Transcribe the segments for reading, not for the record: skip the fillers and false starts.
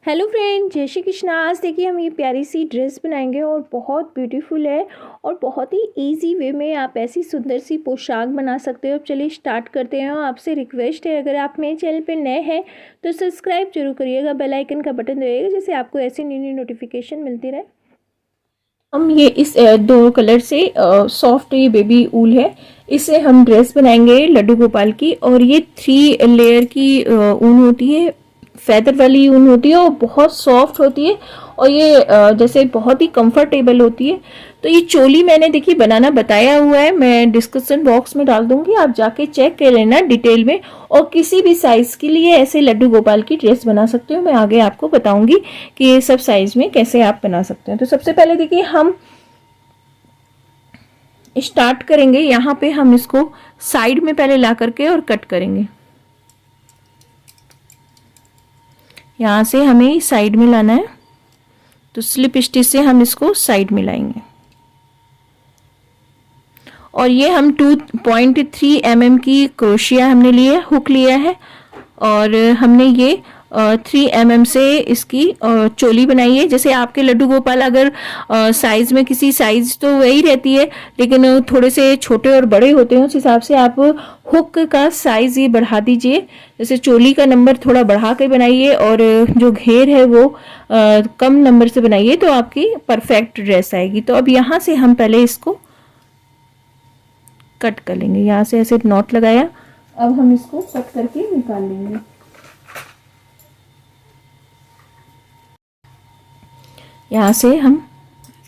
Hello friend, जय श्री कृष्णा। आज देखिए हम ये प्यारी सी ड्रेस बनाएंगे और बहुत ब्यूटीफुल है और बहुत ही इजी वे में आप ऐसी सुंदर सी पोशाक बना सकते हो। अब चलिए स्टार्ट करते हैं। आपसे रिक्वेस्ट है, अगर आप मेरे चैनल पर नए हैं तो सब्सक्राइब जरूर करिएगा, बेल आइकन का बटन दबाइएगा जिससे आपको ऐसी न्यू न्यू नोटिफिकेशन मिलती रहे। हम ये इस दो कलर से सॉफ्ट ये बेबी ऊल है, इससे हम ड्रेस बनाएंगे लड्डू गोपाल की। और ये 3 लेयर की ऊन होती है, फैदर वाली ऊन होती है और बहुत सॉफ्ट होती है और ये जैसे बहुत ही कंफर्टेबल होती है। तो ये चोली मैंने देखिए बनाना बताया हुआ है, मैं डिस्क्रिप्शन बॉक्स में डाल दूंगी, आप जाके चेक कर लेना डिटेल में। और किसी भी साइज के लिए ऐसे लड्डू गोपाल की ड्रेस बना सकते हो। मैं आगे आपको बताऊंगी कि ये सब साइज में कैसे आप बना सकते हैं। तो सबसे पहले देखिए हम स्टार्ट करेंगे, यहाँ पे हम इसको साइड में पहले ला करके और कट करेंगे। यहाँ से हमें साइड में लाना है, तो स्लिप स्टिच से हम इसको साइड में लाएंगे। और ये हम 2.3 mm की क्रोशिया हमने लिया, हुक लिया है और हमने ये 3 mm से इसकी चोली बनाई है। जैसे आपके लड्डू गोपाल अगर साइज में किसी साइज तो वही रहती है, लेकिन थोड़े से छोटे और बड़े होते हैं, उस हिसाब से आप हुक का साइज ये बढ़ा दीजिए। जैसे चोली का नंबर थोड़ा बढ़ा के बनाइए और जो घेर है वो कम नंबर से बनाइए, तो आपकी परफेक्ट ड्रेस आएगी। तो अब यहाँ से हम पहले इसको कट कर लेंगे। यहाँ से ऐसे नॉट लगाया, अब हम इसको कट करके निकाल लेंगे। यहाँ से हम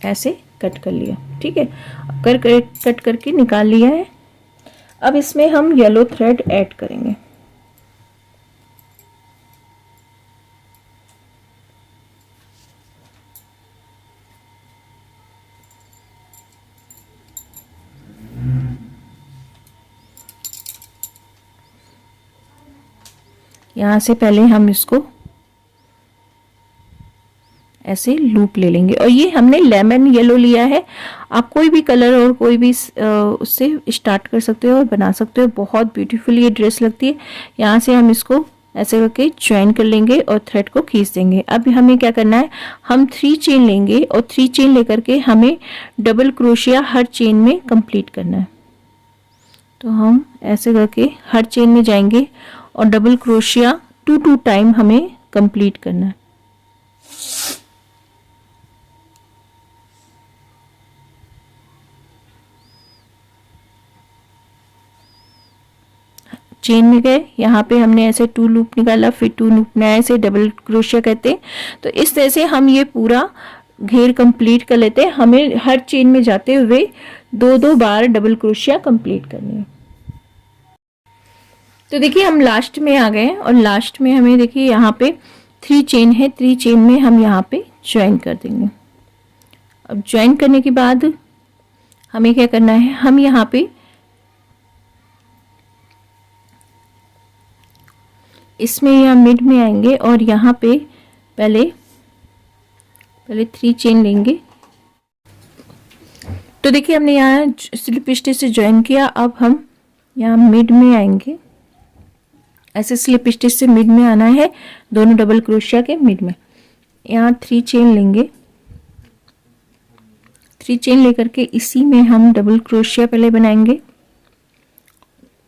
ऐसे कट कर लिया, ठीक है। कट करके निकाल लिया है। अब इसमें हम येलो थ्रेड ऐड करेंगे। यहाँ से पहले हम इसको ऐसे लूप ले लेंगे। और ये हमने लेमन येलो लिया है, आप कोई भी कलर और कोई भी उससे स्टार्ट कर सकते हो और बना सकते हो। बहुत ब्यूटीफुल ये ड्रेस लगती है। यहाँ से हम इसको ऐसे करके ज्वाइन कर लेंगे और थ्रेड को खींच देंगे। अब हमें क्या करना है, हम 3 चेन लेंगे और 3 चेन लेकर के हमें डबल क्रोशिया हर चेन में कंप्लीट करना है। तो हम ऐसे करके हर चेन में जाएंगे और डबल क्रोशिया 2 टाइम हमें कंप्लीट करना है। चेन में गए, यहाँ पे हमने ऐसे 2 लूप निकाला, फिर 2 लूप नया, ऐसे डबल क्रोशिया कहते हैं। तो इस तरह से हम ये पूरा घेर कंप्लीट कर लेते हैं। हमें हर चेन में जाते हुए 2 बार डबल क्रोशिया कंप्लीट करनी है। तो देखिए हम लास्ट में आ गए और लास्ट में हमें देखिए यहाँ पे 3 चेन है, 3 चेन में हम यहाँ पे ज्वाइन कर देंगे। अब ज्वाइन करने के बाद हमें क्या करना है, हम यहाँ पे इसमें यहाँ मिड में आएंगे और यहाँ पे पहले 3 चेन लेंगे। तो देखिए हमने यहाँ स्लिप स्टिच से ज्वाइन किया। अब हम यहाँ मिड में आएंगे, ऐसे स्लिप स्टिच से मिड में आना है, दोनों डबल क्रोशिया के मिड में। यहाँ 3 चेन लेंगे, 3 चेन लेकर के इसी में हम डबल क्रोशिया पहले बनाएंगे।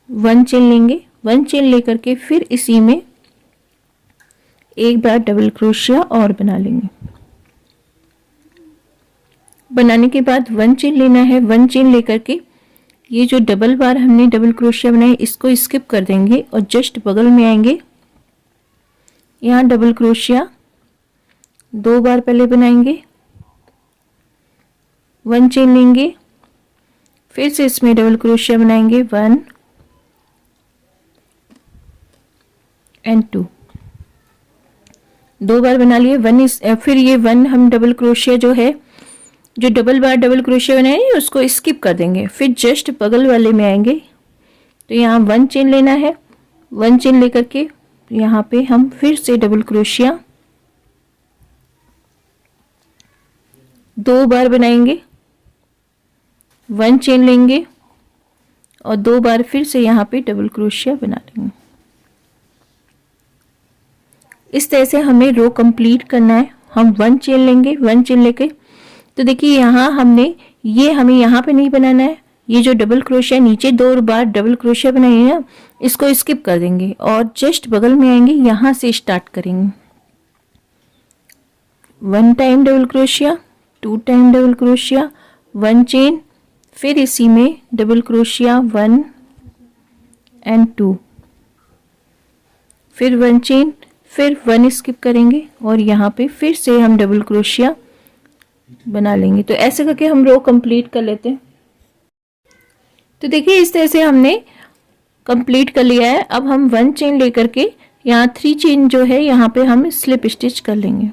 1 चेन लेंगे, 1 चेन लेकर के फिर इसी में एक बार डबल क्रोशिया और बना लेंगे। बनाने के बाद 1 चेन लेना है, 1 चेन लेकर के ये जो डबल बार हमने डबल क्रोशिया बनाई इसको स्किप कर देंगे और जस्ट बगल में आएंगे। यहाँ डबल क्रोशिया 2 बार पहले बनाएंगे, 1 चेन लेंगे, फिर से इसमें डबल क्रोशिया बनाएंगे, 1 एंड 2, 2 बार बना लिए। फिर ये 1 हम डबल क्रोशिया जो है, जो डबल बार डबल क्रोशिया बनाए उसको स्किप कर देंगे, फिर जस्ट बगल वाले में आएंगे। तो यहाँ 1 चेन लेना है, 1 चेन लेकर के यहाँ पे हम फिर से डबल क्रोशिया 2 बार बनाएंगे, 1 चेन लेंगे और 2 बार फिर से यहाँ पे डबल क्रोशिया बना लेंगे। इस तरह से हमें रो कंप्लीट करना है। हम 1 चेन लेंगे, 1 चेन लेके तो देखिए यहाँ हमने ये हमें यहाँ पे नहीं बनाना है। ये जो डबल क्रोशिया नीचे 2 बार डबल क्रोशिया बनाई है ना, इसको स्किप कर देंगे और जस्ट बगल में आएंगे, यहाँ से स्टार्ट करेंगे। 1 time double crochet, 2 time double crochet, 1 chain, फिर इसी में डबल क्रोशिया 1 एंड 2, फिर 1 चेन, फिर 1 स्किप करेंगे और यहाँ पे फिर से हम डबल क्रोशिया बना लेंगे। तो ऐसे करके हम रो कंप्लीट कर लेते हैं। तो देखिए इस तरह से हमने कंप्लीट कर लिया है। अब हम 1 चेन लेकर के यहाँ 3 चेन जो है यहाँ पे हम स्लिप स्टिच कर लेंगे।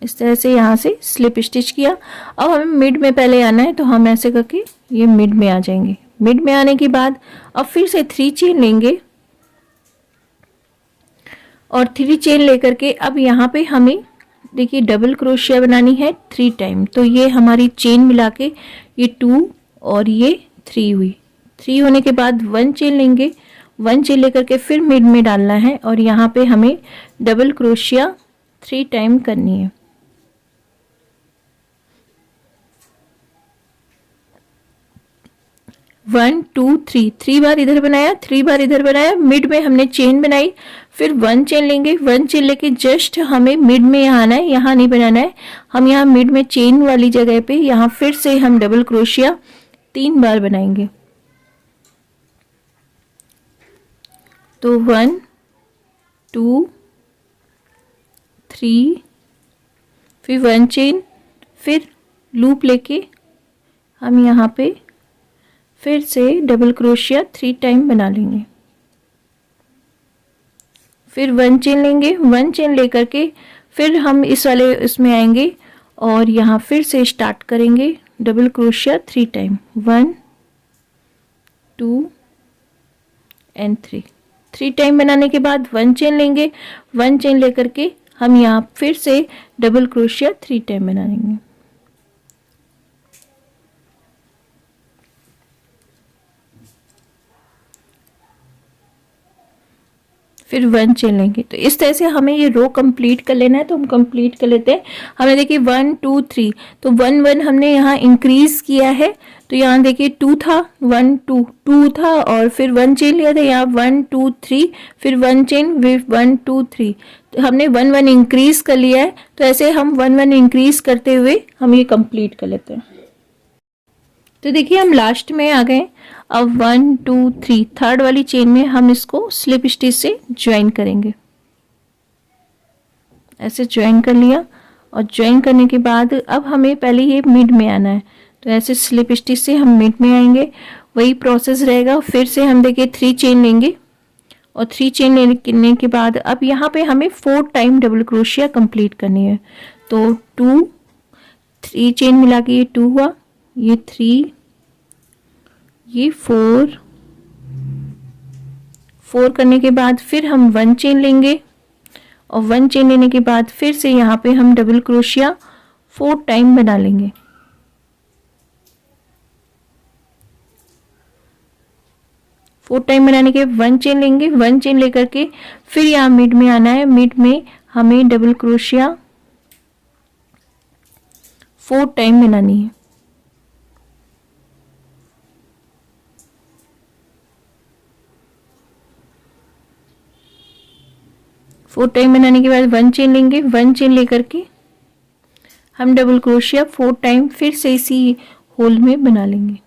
इस तरह से यहाँ से स्लिप स्टिच किया। अब हमें मिड में पहले आना है, तो हम ऐसे करके ये मिड में आ जाएंगे। मिड में आने के बाद अब फिर से 3 चेन लेंगे और 3 चेन लेकर के अब यहाँ पे हमें देखिए डबल क्रोशिया बनानी है 3 टाइम। तो ये हमारी चेन मिला के ये 2 और ये 3 हुई। 3 होने के बाद 1 चेन लेंगे, 1 चेन लेकर के फिर मिड में डालना है और यहाँ पे हमें डबल क्रोशिया 3 टाइम करनी है। वन टू थ्री, 3 बार इधर बनाया, 3 बार इधर बनाया, मिड में हमने चेन बनाई, फिर 1 चेन लेंगे, 1 चेन लेके जस्ट हमें मिड में यहाँ आना है, यहाँ नहीं बनाना है। हम यहाँ मिड में चेन वाली जगह पे यहाँ फिर से हम डबल क्रोशिया 3 बार बनाएंगे। तो 1 2 3, फिर 1 चेन, फिर लूप लेके हम यहाँ पे फिर से डबल क्रोशिया 3 टाइम बना लेंगे। फिर 1 चेन लेंगे, 1 चेन लेकर के फिर हम इस वाले इसमें आएंगे और यहाँ फिर से स्टार्ट करेंगे double crochet 3 time. 1 2 and 3 time बनाने के बाद 1 चेन लेंगे, 1 चेन लेकर के हम यहाँ फिर से डबल क्रोशिया 3 टाइम बना लेंगे। फिर 1 चेन लेंगे। तो इस तरह से हमें ये रो कंप्लीट कर लेना है। तो हम कंप्लीट कर लेते हैं। हमने देखिए 1 2 3, तो 1 1 हमने यहाँ इंक्रीज किया है। तो यहाँ देखिए 2 था, 1 2 2 था और फिर 1 चेन लिया था, यहाँ 1 2 3, फिर 1 चेन, फिर 1 2 3। तो हमने 1 1 इंक्रीज कर लिया है। तो ऐसे हम 1 1 इंक्रीज करते हुए हम ये कंप्लीट कर लेते हैं। तो देखिए हम लास्ट में आ गए। अब 1 2 3 थर्ड वाली चेन में हम इसको स्लिप स्टिच से ज्वाइन करेंगे। ऐसे ज्वाइन कर लिया और ज्वाइन करने के बाद अब हमें पहले ये मिड में आना है। तो ऐसे स्लिप स्टिच से हम मिड में आएंगे, वही प्रोसेस रहेगा। फिर से हम देखिए 3 चेन लेंगे और 3 चेन लेने के बाद अब यहाँ पे हमें 4 टाइम डबल क्रोशिया कंप्लीट करनी है। तो 2 3 चेन मिला के ये 2 हुआ, ये 3, ये 4 करने के बाद फिर हम 1 चेन लेंगे और 1 चेन लेने के बाद फिर से यहाँ पे हम डबल क्रोशिया 4 टाइम बना लेंगे। फोर टाइम बनाने के 1 चेन लेंगे, 1 चेन लेकर के फिर यहाँ मिड में आना है। मिड में हमें डबल क्रोशिया 4 टाइम बनानी है। फोर टाइम बनाने के बाद 1 चेन लेंगे, 1 चेन लेकर के हम डबल क्रोशिया 4 टाइम फिर से इसी होल में बना लेंगे।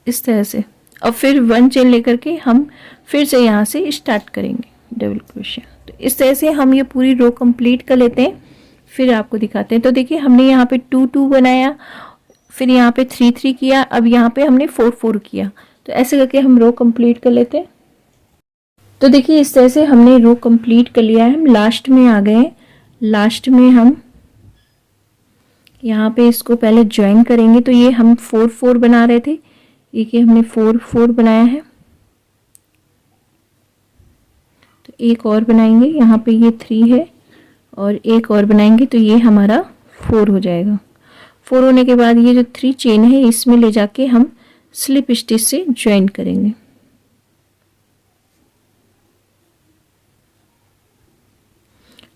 इस तरह से। और फिर 1 चेन लेकर के हम फिर से यहाँ से स्टार्ट करेंगे डबल क्रोशिया। तो इस तरह से हम ये पूरी रो कंप्लीट कर लेते हैं, फिर आपको दिखाते हैं। तो देखिए हमने यहाँ पे 2 2 बनाया, फिर यहाँ पे 3 3 किया, अब यहाँ पे हमने 4 4 किया। तो ऐसे करके हम रो कंप्लीट कर लेते हैं। तो देखिए इस तरह से हमने रो कंप्लीट कर लिया है। हम लास्ट में आ गए। लास्ट में हम यहाँ पे इसको पहले ज्वाइन करेंगे। तो ये हम 4 4 बना रहे थे, ये हमने 4 4 बनाया है। तो एक और बनाएंगे, यहाँ पे ये 3 है और एक और बनाएंगे तो ये हमारा 4 हो जाएगा। 4 होने के बाद ये जो 3 चेन है इसमें ले जाके हम स्लिप स्टिच से ज्वाइन करेंगे।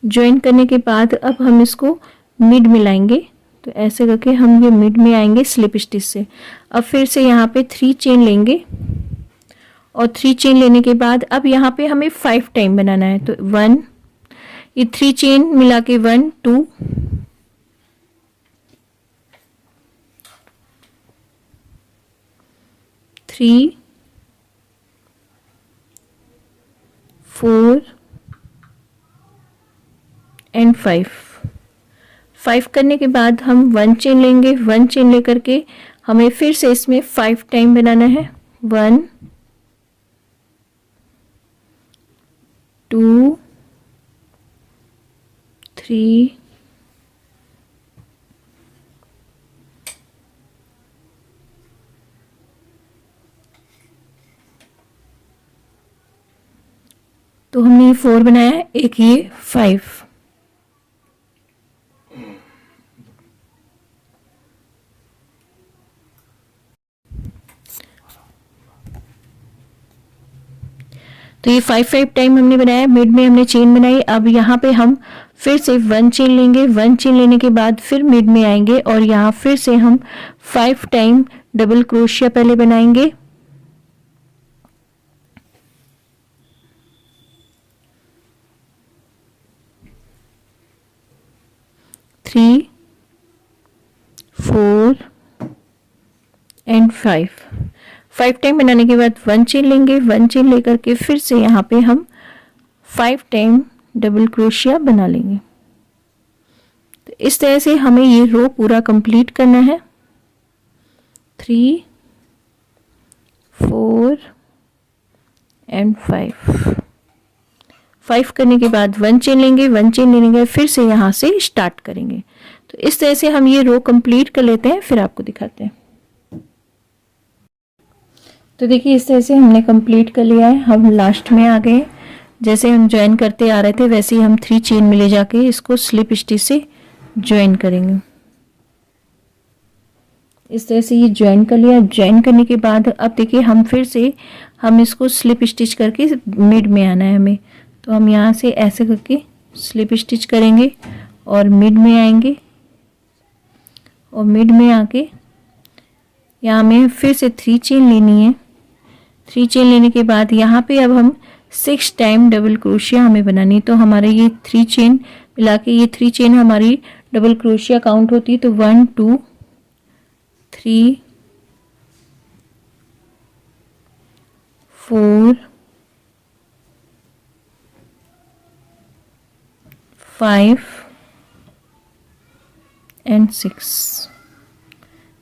ज्वाइन करने के बाद अब हम इसको मिड में लाएंगे। तो ऐसे करके हम ये मिड में आएंगे स्लिप स्टिच से। अब फिर से यहाँ पे 3 चेन लेंगे और 3 चेन लेने के बाद अब यहाँ पे हमें 5 टाइम बनाना है। तो 1, ये 3 चेन मिला के 1 2 3 4 एंड 5 करने के बाद हम 1 चेन लेंगे। 1 चेन लेकर के हमें फिर से इसमें 5 टाइम बनाना है। 1 2 3 तो हमने ये 4 बनाया है, एक ये 5। तो ये 5 टाइम हमने बनाया, मिड में हमने चेन बनाई। अब यहाँ पे हम फिर से 1 चेन लेंगे। 1 चेन लेने के बाद फिर मिड में आएंगे और यहाँ फिर से हम 5 टाइम डबल क्रोशिया पहले बनाएंगे। थ्री 4 एंड 5 टाइम बनाने के बाद 1 चेन लेंगे। 1 चेन लेकर के फिर से यहाँ पे हम 5 टाइम डबल क्रोशिया बना लेंगे। तो इस तरह से हमें ये रो पूरा कंप्लीट करना है। 3 4 एंड 5 करने के बाद 1 चेन लेंगे। 1 चेन लेने के बाद फिर से यहाँ से स्टार्ट करेंगे। तो इस तरह से हम ये रो कंप्लीट कर लेते हैं, फिर आपको दिखाते हैं। तो देखिए इस तरह से हमने कंप्लीट कर लिया है। हम लास्ट में आ गए। जैसे हम ज्वाइन करते आ रहे थे वैसे ही हम 3 चेन में ले जाके इसको स्लिप स्टिच से ज्वाइन करेंगे। इस तरह से ये ज्वाइन कर लिया। ज्वाइन करने के बाद अब देखिए हम फिर से हम इसको स्लिप स्टिच करके मिड में आना है हमें। तो हम यहाँ से ऐसे करके स्लिप स्टिच करेंगे और मिड में आएंगे और मिड में आके यहाँ में फिर से 3 चेन लेनी है। 3 चेन लेने के बाद यहाँ पे अब हम 6 टाइम डबल क्रोशिया हमें बनानी है। तो हमारे ये 3 चेन मिला के ये 3 चेन हमारी डबल क्रोशिया काउंट होती है। तो 1 2 3 4 5 एंड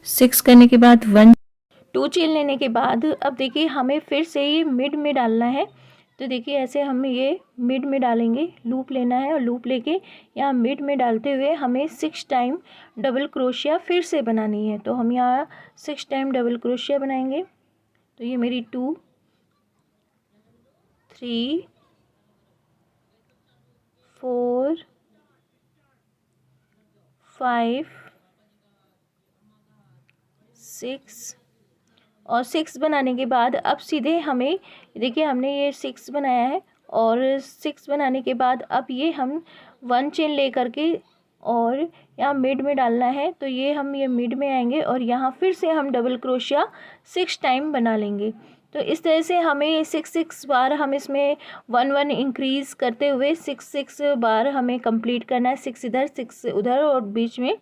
6 करने के बाद 1 2 चेन लेने के बाद अब देखिए हमें फिर से ये मिड में डालना है। तो देखिए ऐसे हम ये मिड में डालेंगे, लूप लेना है और लूप लेके यहाँ मिड में डालते हुए हमें 6 टाइम डबल क्रोशिया फिर से बनानी है। तो हम यहाँ 6 टाइम डबल क्रोशिया बनाएंगे। तो ये मेरी 2 3 4 5 6 और 6 बनाने के बाद अब सीधे हमें देखिए हमने ये 6 बनाया है और 6 बनाने के बाद अब ये हम 1 चेन ले करके और यहाँ मिड में डालना है। तो ये हम ये मिड में आएंगे और यहाँ फिर से हम डबल क्रोशिया 6 टाइम बना लेंगे। तो इस तरह से हमें 6 बार हम इसमें 1 1 इंक्रीज़ करते हुए 6 बार हमें कंप्लीट करना है। 6 इधर 6 उधर और बीच में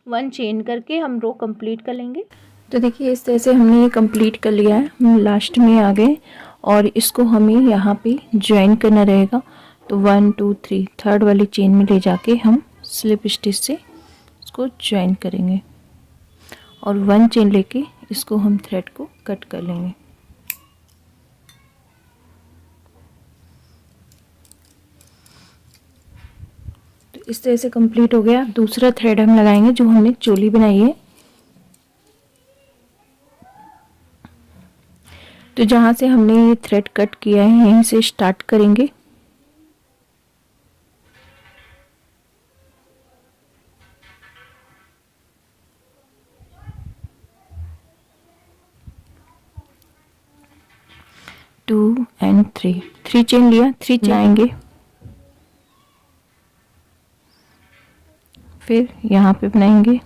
1 चेन करके हम रो कंप्लीट कर लेंगे। तो देखिए इस तरह से हमने ये कंप्लीट कर लिया है। हम लास्ट में आ गए और इसको हमें यहाँ पे ज्वाइन करना रहेगा। तो 1 2 3 थर्ड वाली चेन में ले जाके हम स्लिप स्टिच से इसको ज्वाइन करेंगे और 1 चेन लेके इसको हम थ्रेड को कट कर लेंगे। तो इस तरह से कंप्लीट हो गया। दूसरा थ्रेड हम लगाएंगे जो हमने चोली बनाई है। तो जहाँ से हमने ये थ्रेड कट किया है यहीं से स्टार्ट करेंगे। 2 एंड 3, 3 चेन लिया, 3 चेन आएंगे। फिर यहाँ पे बनाएंगे,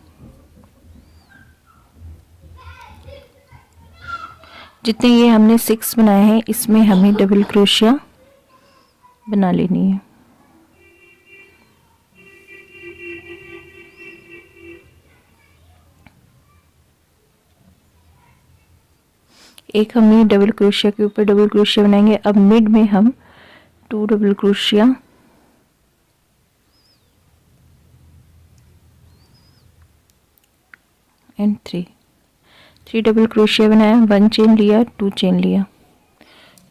जितने ये हमने 6 बनाए हैं इसमें हमें डबल क्रोशिया बना लेनी है। एक हमने डबल क्रोशिया के ऊपर डबल क्रोशिया बनाएंगे। अब मिड में हम 2 double crochet and 3 double crochet बनाया, 1 चेन लिया, 2 चेन लिया।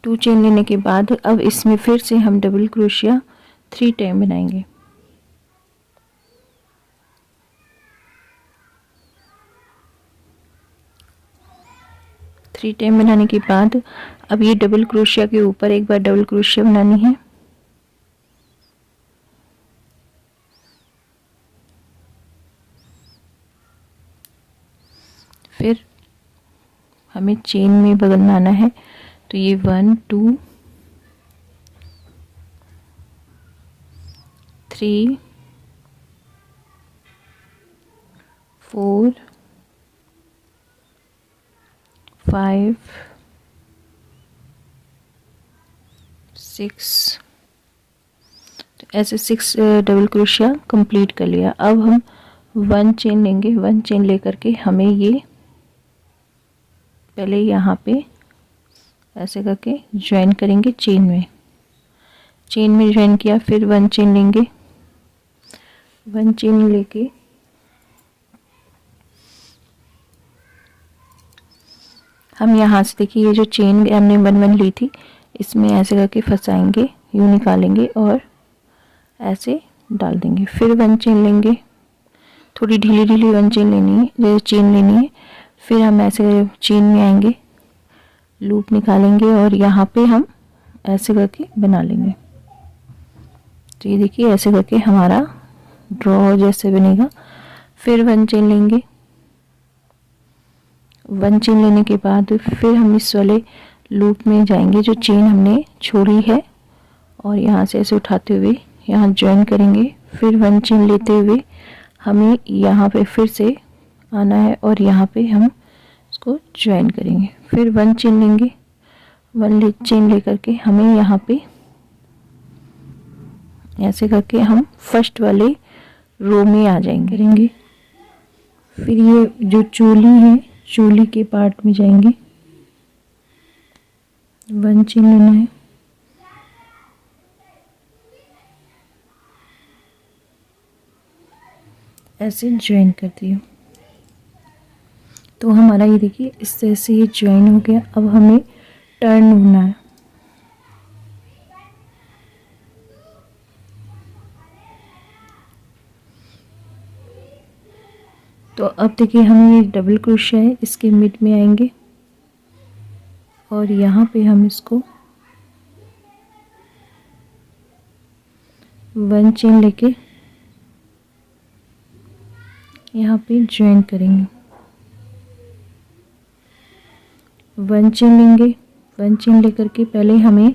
2 चेन लेने के बाद अब इसमें फिर से हम डबल क्रोशिया 3 टाइम बनाएंगे। थ्री टाइम बनाने के बाद अब ये डबल क्रोशिया के ऊपर एक बार डबल क्रोशिया बनानी है। फिर हमें चेन में बदलना है, तो ये 1 2 3 4 5 6, तो ऐसे 6 डबल क्रोशिया कंप्लीट कर लिया। अब हम 1 चेन लेंगे, 1 चेन लेकर के हमें ये पहले यहाँ पे ऐसे करके ज्वाइन करेंगे चेन में ज्वाइन किया। फिर 1 चेन लेंगे, 1 चेन लेके हम यहाँ से देखिए ये जो चेन हमने 1 ली थी इसमें ऐसे करके फंसाएंगे, यूँ निकालेंगे और ऐसे डाल देंगे। फिर 1 चेन लेंगे, थोड़ी ढीली ढीली 1 चेन लेनी है, जैसे चेन लेनी है। फिर हम ऐसे चेन में आएंगे, लूप निकालेंगे और यहाँ पे हम ऐसे करके बना लेंगे। तो ये देखिए ऐसे करके हमारा ड्रॉ जैसे बनेगा। फिर 1 चेन लेंगे, 1 चेन लेने के बाद फिर हम इस वाले लूप में जाएंगे जो चेन हमने छोड़ी है और यहाँ से ऐसे उठाते हुए यहाँ ज्वाइन करेंगे। फिर 1 चेन लेते हुए हमें यहाँ पे फिर से आना है और यहाँ पे हम इसको ज्वाइन करेंगे। फिर 1 चेन लेंगे, 1 चेन लेकर के हमें यहाँ पे ऐसे करके हम फर्स्ट वाले रो में आ जाएंगे। फिर ये जो चोली है, चोली के पार्ट में जाएंगे, 1 चेन लेना है, ऐसे ज्वाइन करती हूँ। तो हमारा ये देखिए इस तरह से ये ज्वाइन हो गया। अब हमें टर्न होना है, तो अब देखिए हम ये डबल क्रोशिया है इसके मिड में आएंगे और यहाँ पे हम इसको 1 चेन लेके यहाँ पे ज्वाइन करेंगे। 1 चेन लेंगे, 1 चेन लेकर के पहले हमें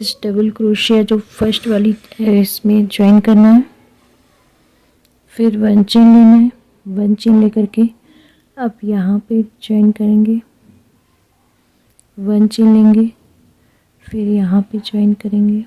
इस डबल क्रोशिया जो फर्स्ट वाली है इसमें ज्वाइन करना है। फिर 1 चेन लेना है, 1 चेन लेकर के अब यहाँ पे ज्वाइन करेंगे, 1 चेन लेंगे, फिर यहाँ पे ज्वाइन करेंगे।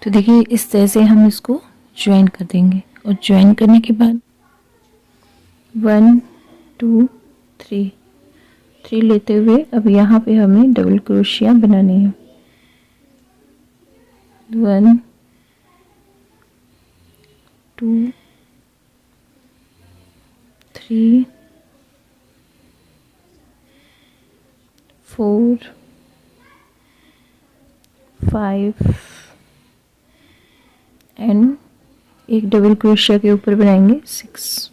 तो देखिए इस तरह से हम इसको ज्वाइन कर देंगे और ज्वाइन करने के बाद 1 2 3 लेते हुए अब यहाँ पे हमें डबल क्रोशिया बनानी है। 1 2 3 4 5 एंड एक डबल क्रोशिया के ऊपर बनाएंगे 6।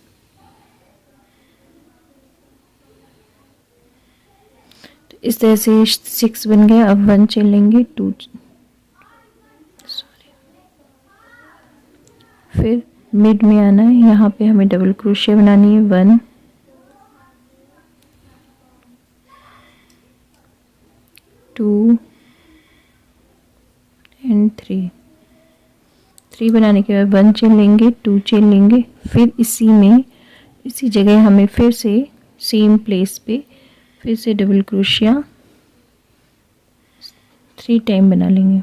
तो इस तरह से 6 बन गया। अब 1 चेन लेंगे, 2 फिर मिड में आना है, यहाँ पे हमें डबल क्रोशिया बनानी है 1 2 एंड 3 बनाने के बाद 1 चेन लेंगे, 2 चेन लेंगे, फिर इसी जगह हमें फिर से सेम प्लेस पे फिर से डबल क्रोशिया 3 टाइम बना लेंगे।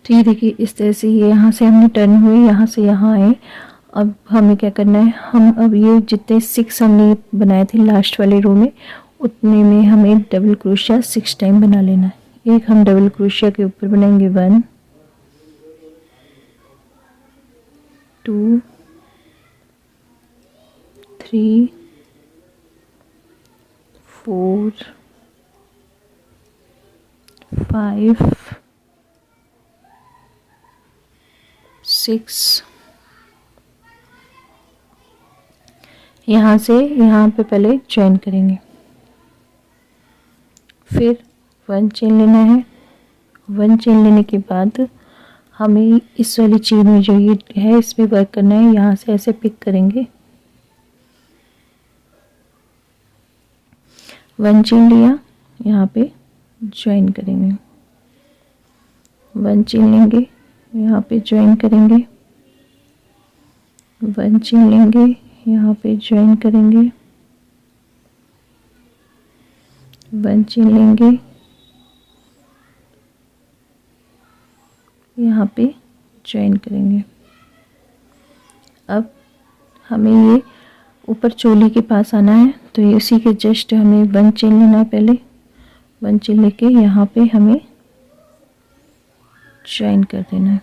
तो ये देखिए इस तरह से ये यहाँ से हमने टर्न हुए, यहाँ से यहाँ आए। अब हमें क्या करना है, हम अब ये जितने 6 हमने बनाए थे लास्ट वाले रो में, उतने में हमें डबल क्रोशिया 6 टाइम बना लेना है। एक हम डबल क्रोशिया के ऊपर बनाएंगे 1 2 3 4 5 6। यहाँ से यहाँ पे पहले ज्वाइन करेंगे, फिर 1 चेन लेना है। 1 चेन लेने के बाद हमें इस वाली चेन में जो ये है इसमें वर्क करना है। यहाँ से ऐसे पिक करेंगे, 1 चेन लिया, यहाँ पे ज्वाइन करेंगे, 1 चेन लेंगे, यहाँ पे ज्वाइन करेंगे, 1 चेन लेंगे, यहाँ पे ज्वाइन करेंगे, 1 चेन लेंगे, यहाँ पे ज्वाइन करेंगे। अब हमें ये ऊपर चोली के पास आना है, तो ये उसी के जस्ट हमें 1 चेन लेना है। पहले 1 चेन लेके यहाँ पे हमें ज्वाइन कर देना है,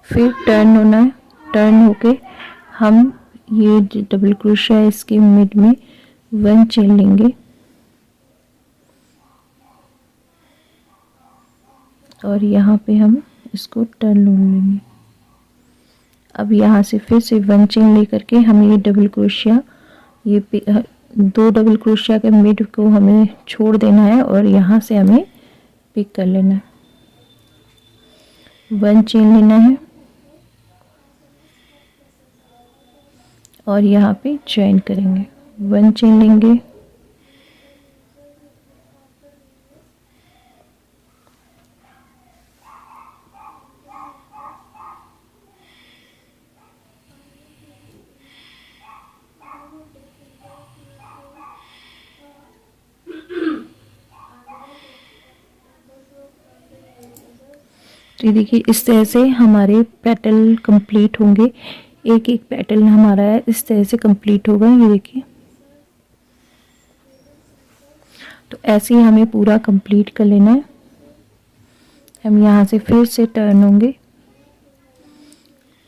फिर टर्न होना है। टर्न होके हम ये डबल क्रोशिया इसके मिड में 1 चेन लेंगे और यहाँ पे हम इसको टर्न लेंगे। अब यहाँ से फिर से 1 चेन लेकर के हमें ये डबल क्रोशिया, ये 2 डबल क्रोशिया के मिड को हमें छोड़ देना है और यहाँ से हमें पिक कर लेना है। 1 चेन लेना है और यहाँ पे ज्वाइन करेंगे, 1 चेन लेंगे, तो देखिए इस तरह से हमारे पेटल कंप्लीट होंगे। एक एक पेटल हमारा है इस तरह से कंप्लीट होगा। ये देखिए, तो ऐसे ही हमें पूरा कंप्लीट कर लेना है। हम यहाँ से फिर से टर्न होंगे,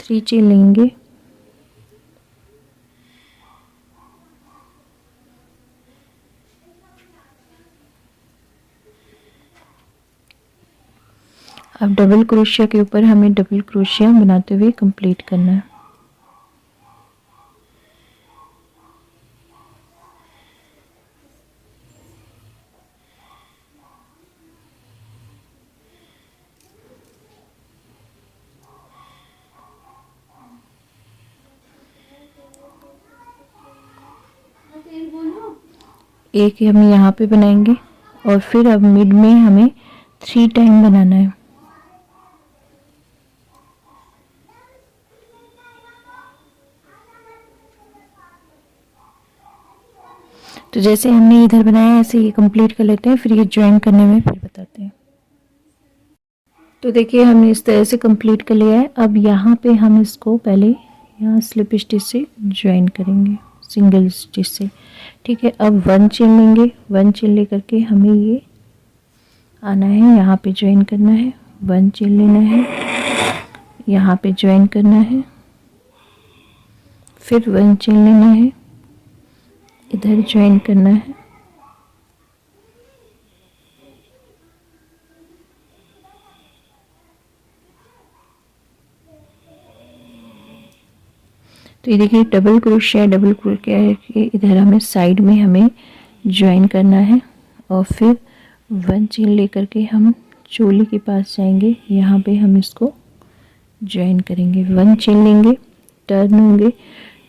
3 चेन लेंगे, अब डबल क्रोशिया के ऊपर हमें डबल क्रोशिया बनाते हुए कंप्लीट करना है। एक हम यहाँ पे बनाएंगे और फिर अब मिड में हमें 3 टाइम बनाना है। तो जैसे हमने इधर बनाया ऐसे ये कंप्लीट कर लेते हैं, फिर ये ज्वाइन करने में फिर बताते हैं। तो देखिए हमने इस तरह से कंप्लीट कर लिया है। अब यहाँ पे हम इसको पहले यहाँ स्लिप स्टिच से ज्वाइन करेंगे, सिंगल स्टिच से। ठीक है, अब 1 चेन लेंगे, 1 चेन लेकर के हमें ये आना है, यहाँ पे ज्वाइन करना है, 1 चेन लेना है, यहाँ पे ज्वाइन करना है, फिर 1 चेन लेना है, इधर ज्वाइन करना है, तो ये देखिए डबल क्रोशिया के इधर हमें साइड में हमें ज्वाइन करना है और फिर 1 चेन लेकर के हम चोली के पास जाएंगे, यहाँ पे हम इसको ज्वाइन करेंगे। 1 चेन लेंगे, टर्न होंगे,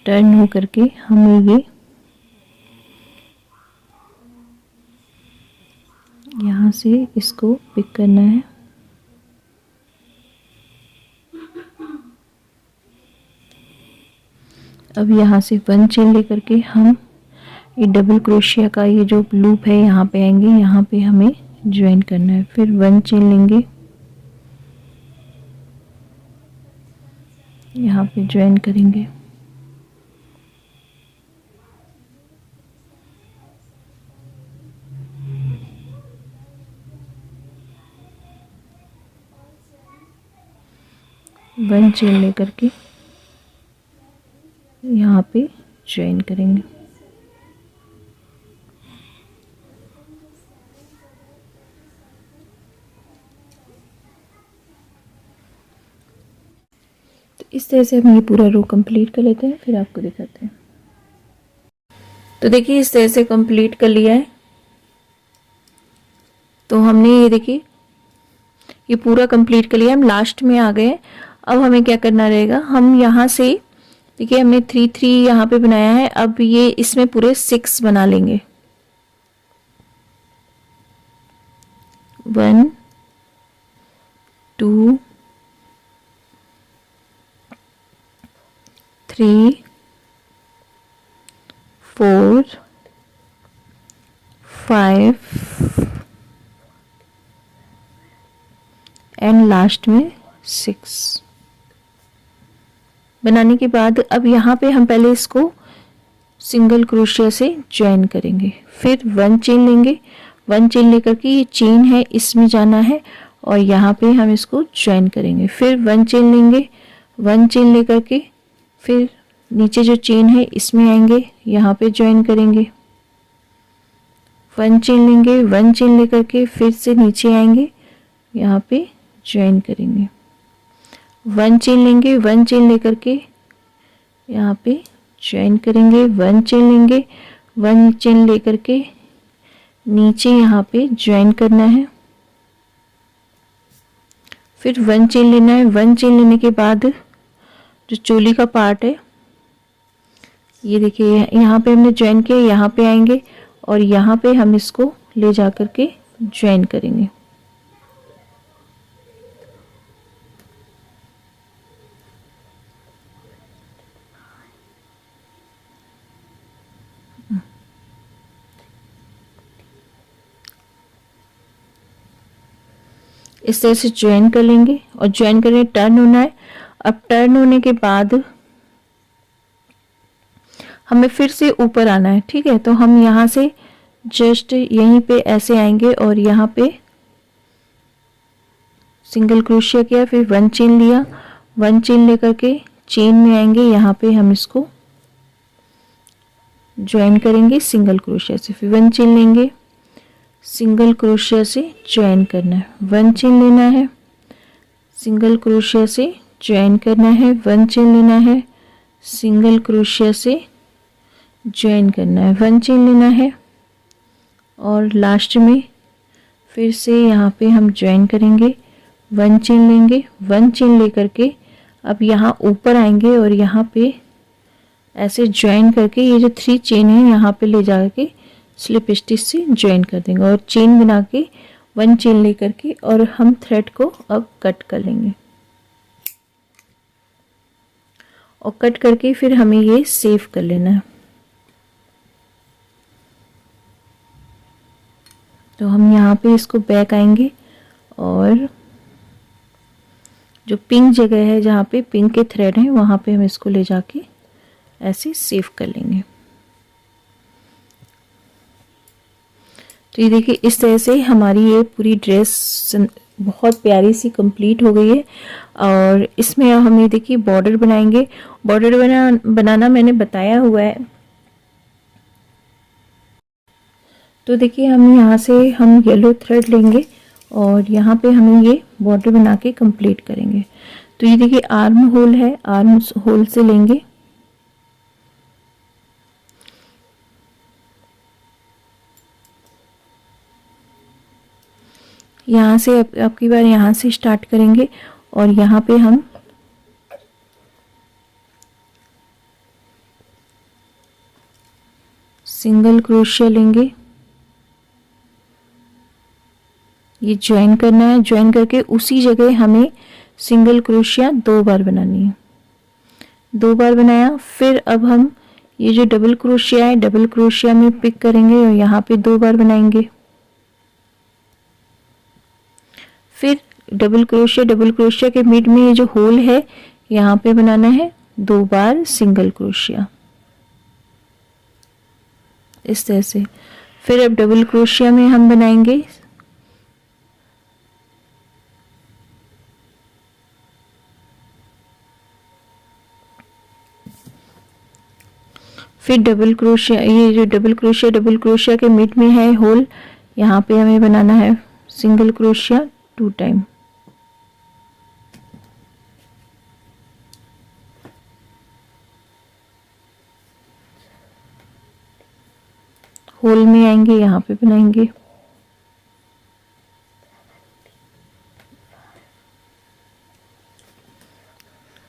टर्न हो करके हमें ये यहाँ से इसको पिक करना है, अब यहाँ से 1 चेन लेकर के हम ये डबल क्रोशिया का ये जो लूप है यहाँ पे आएंगे, यहाँ पे हमें ज्वाइन करना है, फिर 1 चेन लेंगे, यहाँ पे ज्वाइन करेंगे, वन चेन लेकर के यहाँ पे ज्वाइन करेंगे। तो इस तरह से हम ये पूरा रो कंप्लीट कर लेते हैं, फिर आपको दिखाते हैं। तो देखिए इस तरह से कंप्लीट कर लिया है। तो हमने ये देखिए ये पूरा कंप्लीट कर लिया, हम लास्ट में आ गए। अब हमें क्या करना रहेगा, हम यहाँ से देखिए हमने 3 3 यहाँ पे बनाया है, अब ये इसमें पूरे 6 बना लेंगे। 1 2 3 4 5 एंड लास्ट में 6 बनाने के बाद अब यहाँ पे हम पहले इसको सिंगल क्रोशिया से ज्वाइन करेंगे, फिर 1 चेन लेंगे, 1 चेन लेकर के ये चेन है इसमें जाना है और यहाँ पे हम इसको ज्वाइन करेंगे, फिर 1 चेन लेंगे, 1 चेन लेकर के फिर नीचे जो चेन है इसमें आएंगे, यहाँ पे ज्वाइन करेंगे, 1 चेन लेंगे, 1 चेन लेकर के फिर से नीचे आएंगे, यहाँ पे ज्वाइन करेंगे, 1 चेन लेंगे, 1 चेन लेकर के यहाँ पे ज्वाइन करेंगे, 1 चेन लेंगे, 1 चेन लेकर के नीचे यहाँ पे ज्वाइन करना है, फिर 1 चेन लेना है। 1 चेन लेने के बाद जो चोली का पार्ट है ये देखिए यहाँ पे हमने ज्वाइन किया, यहाँ पे आएंगे और यहाँ पे हम इसको ले जा कर के ज्वाइन करेंगे। इस तरह से ज्वाइन कर लेंगे और ज्वाइन करके टर्न होना है। अब टर्न होने के बाद हमें फिर से ऊपर आना है, ठीक है। तो हम यहाँ से जस्ट यहीं पे ऐसे आएंगे और यहाँ पे सिंगल क्रोशिया किया, फिर 1 चेन लिया, 1 चेन लेकर के चेन में आएंगे, यहाँ पे हम इसको ज्वाइन करेंगे सिंगल क्रोशिया से, फिर 1 चेन लेंगे, सिंगल क्रोशिया से ज्वाइन करना है, 1 चेन लेना है, सिंगल क्रोशिया से ज्वाइन करना है, 1 चेन लेना है, सिंगल क्रोशिया से ज्वाइन करना है, 1 चेन लेना है और लास्ट में फिर से यहाँ पे हम ज्वाइन करेंगे, 1 चेन लेंगे, 1 चेन लेकर के अब यहाँ ऊपर आएंगे और यहाँ पे ऐसे ज्वाइन करके ये जो 3 चेन है यहाँ पे ले जा के स्लिप स्टिच से ज्वाइन कर देंगे और चेन बना के 1 चेन लेकर के और हम थ्रेड को अब कट कर लेंगे और कट करके फिर हमें ये सेव कर लेना है। तो हम यहाँ पे इसको बैक आएंगे और जो पिंक जगह है जहाँ पे पिंक के थ्रेड हैं वहाँ पे हम इसको ले जाके ऐसे सेव कर लेंगे। तो ये देखिए इस तरह से हमारी ये पूरी ड्रेस बहुत प्यारी सी कंप्लीट हो गई है। और इसमें हम ये देखिए बॉर्डर बनाएंगे। बॉर्डर बनाना मैंने बताया हुआ है। तो देखिए हम यहाँ से हम येलो थ्रेड लेंगे और यहाँ पे हमें ये बॉर्डर बना के कंप्लीट करेंगे। तो ये देखिए आर्म होल है, आर्म होल से लेंगे। यहाँ से अब की बार यहाँ से स्टार्ट करेंगे और यहाँ पे हम सिंगल क्रोशिया लेंगे। ये ज्वाइन करना है, ज्वाइन करके उसी जगह हमें सिंगल क्रोशिया 2 बार बनानी है। 2 बार बनाया, फिर अब हम ये जो डबल क्रोशिया है, डबल क्रोशिया में पिक करेंगे और यहाँ पे 2 बार बनाएंगे। फिर डबल क्रोशिया के मिड में ये जो होल है यहाँ पे बनाना है 2 बार सिंगल क्रोशिया, इस तरह से। फिर अब डबल क्रोशिया में हम बनाएंगे फिर डबल क्रोशिया, ये जो डबल क्रोशिया के मिड में है होल, यहाँ पे हमें बनाना है सिंगल क्रोशिया 2 टाइम। होल में आएंगे, यहाँ पे बनाएंगे।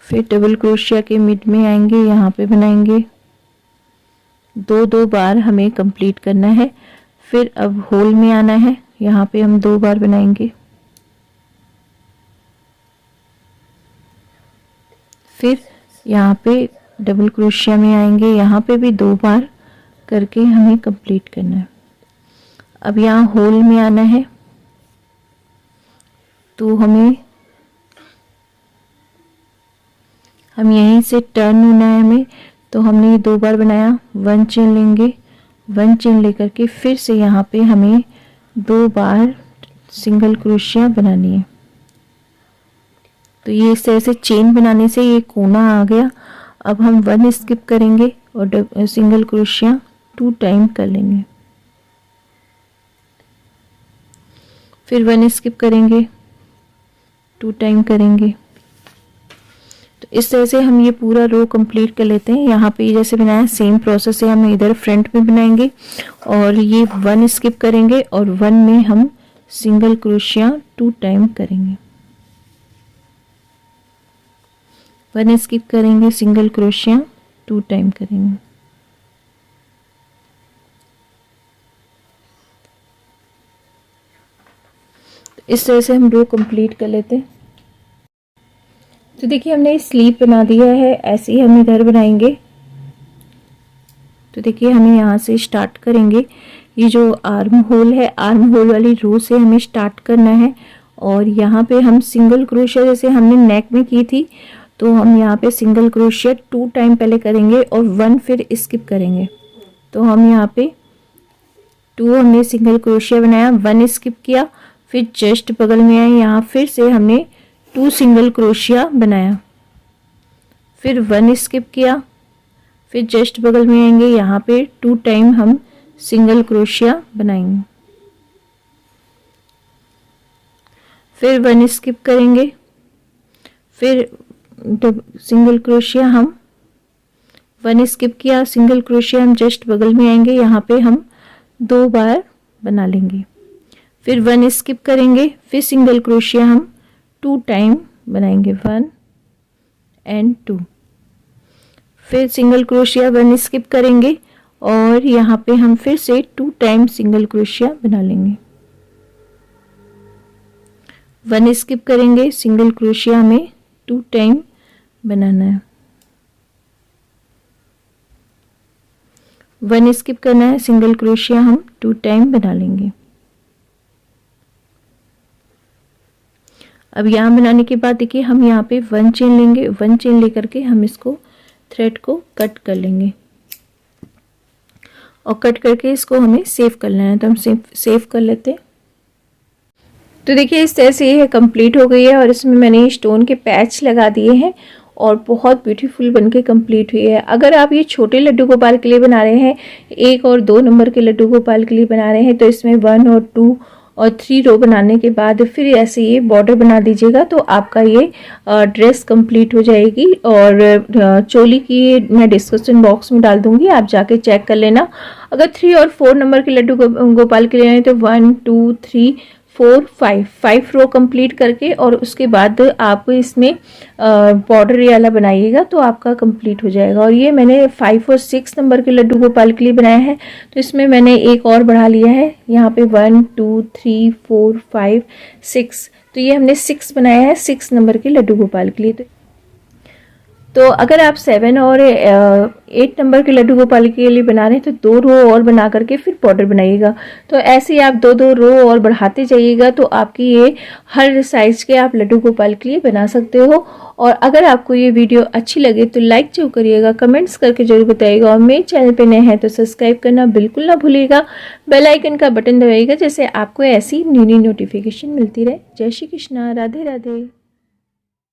फिर डबल क्रोशिया के मिड में आएंगे, यहाँ पे बनाएंगे। 2 बार हमें कंप्लीट करना है। फिर अब होल में आना है, यहाँ पे हम 2 बार बनाएंगे। फिर यहाँ पे डबल क्रोशिया में आएंगे, यहाँ पे भी 2 बार करके हमें कंप्लीट करना है। अब यहाँ होल में आना है, तो हम यहीं से टर्न होना है हमें। तो हमने 2 बार बनाया, 1 चेन लेंगे, 1 चेन लेकर के फिर से यहाँ पे हमें 2 बार सिंगल क्रोशिया बनानी है। तो ये इस तरह से चेन बनाने से ये कोना आ गया। अब हम 1 स्किप करेंगे और सिंगल क्रोशिया 2 टाइम कर लेंगे। फिर 1 स्किप करेंगे, 2 टाइम करेंगे। तो इस तरह से हम ये पूरा रो कंप्लीट कर लेते हैं। यहाँ पे जैसे बनाया सेम प्रोसेस है, हम इधर फ्रंट में बनाएंगे और ये 1 स्किप करेंगे और 1 में हम सिंगल क्रोशिया 2 टाइम करेंगे। 1 स्किप करेंगे, सिंगल क्रोशिया 2 टाइम करेंगे। तो इस तरह से हम रो कंप्लीट कर लेते हैं। तो देखिए हमने स्लीव बना दिया है, ऐसे ही हम इधर बनाएंगे। तो देखिए हमें यहाँ से स्टार्ट करेंगे। ये जो आर्म होल है, आर्म होल वाली रो से हमें स्टार्ट करना है और यहाँ पे हम सिंगल क्रोशिया जैसे हमने नेक में की थी, तो हम यहाँ पे सिंगल क्रोशिया 2 टाइम पहले करेंगे और 1 फिर स्किप करेंगे। तो हम यहाँ पे 2 हमने सिंगल क्रोशिया बनाया, 1 स्किप किया, फिर जस्ट बगल में आए, यहाँ फिर से हमने 2 सिंगल क्रोशिया बनाया, फिर 1 स्किप किया, फिर जस्ट बगल में आएंगे, यहाँ पे 2 टाइम हम सिंगल क्रोशिया बनाएंगे। फिर 1 स्किप करेंगे, फिर सिंगल क्रोशिया हम 1 स्किप किया, सिंगल क्रोशिया हम जस्ट बगल में आएंगे, यहाँ पे हम 2 बार बना लेंगे। फिर 1 स्किप करेंगे, फिर सिंगल क्रोशिया हम 2 टाइम बनाएंगे, 1 एंड 2। फिर सिंगल क्रोशिया 1 स्किप करेंगे और यहाँ पे हम फिर से 2 टाइम सिंगल क्रोशिया बना लेंगे। 1 स्किप करेंगे, सिंगल क्रोशिया हमें 2 टाइम बनाना है। 1 स्किप करना है, सिंगल क्रोशिया हम 2 टाइम बना लेंगे। अब यहाँ बनाने के बाद देखिए हम यहाँ पे 1 चेन लेंगे, 1 चेन लेकर के हम इसको थ्रेड को कट कर लेंगे और कट करके इसको हमें सेव कर लेना है। तो हम सेव कर लेते हैं। तो देखिए इस तरह से ये कंप्लीट हो गई है और इसमें मैंने स्टोन के पैच लगा दिए हैं और बहुत ब्यूटीफुल बनके कंप्लीट हुई है। अगर आप ये छोटे लड्डू गोपाल के लिए बना रहे हैं, 1 और 2 नंबर के लड्डू गोपाल के लिए बना रहे हैं, तो इसमें 1 और 2 और 3 रो बनाने के बाद फिर ऐसे ये बॉर्डर बना दीजिएगा तो आपका ये ड्रेस कंप्लीट हो जाएगी। और चोली की मैं डिस्क्रिप्शन बॉक्स में डाल दूंगी, आप जाके चेक कर लेना। अगर 3 और 4 नंबर के लड्डू गोपाल के लिए हैं तो 1 2 3 4 5 रो कंप्लीट करके और उसके बाद आप इसमें बॉर्डर ये वाला बनाइएगा तो आपका कंप्लीट हो जाएगा। और ये मैंने 5 और 6 नंबर के लड्डू गोपाल के लिए बनाया है, तो इसमें मैंने एक और बढ़ा लिया है यहाँ पे 1 2 3 4 5 6, तो ये हमने 6 बनाया है 6 नंबर के लड्डू गोपाल के लिए। तो अगर आप 7 और 8 नंबर के लड्डू गोपाल के लिए बना रहे हैं तो 2 रो और बना करके फिर बॉर्डर बनाइएगा। तो ऐसे ही आप 2 रो और बढ़ाते जाइएगा तो आपकी ये हर साइज के आप लड्डू गोपाल के लिए बना सकते हो। और अगर आपको ये वीडियो अच्छी लगे तो लाइक जरूर करिएगा, कमेंट्स करके जरूर बताइएगा और मेरे चैनल पे नए हैं तो सब्सक्राइब करना बिल्कुल ना भूलिएगा। बेल आइकन का बटन दबाइएगा जैसे आपको ऐसी न्यू नोटिफिकेशन मिलती रहे। जय श्री कृष्णा, राधे राधे।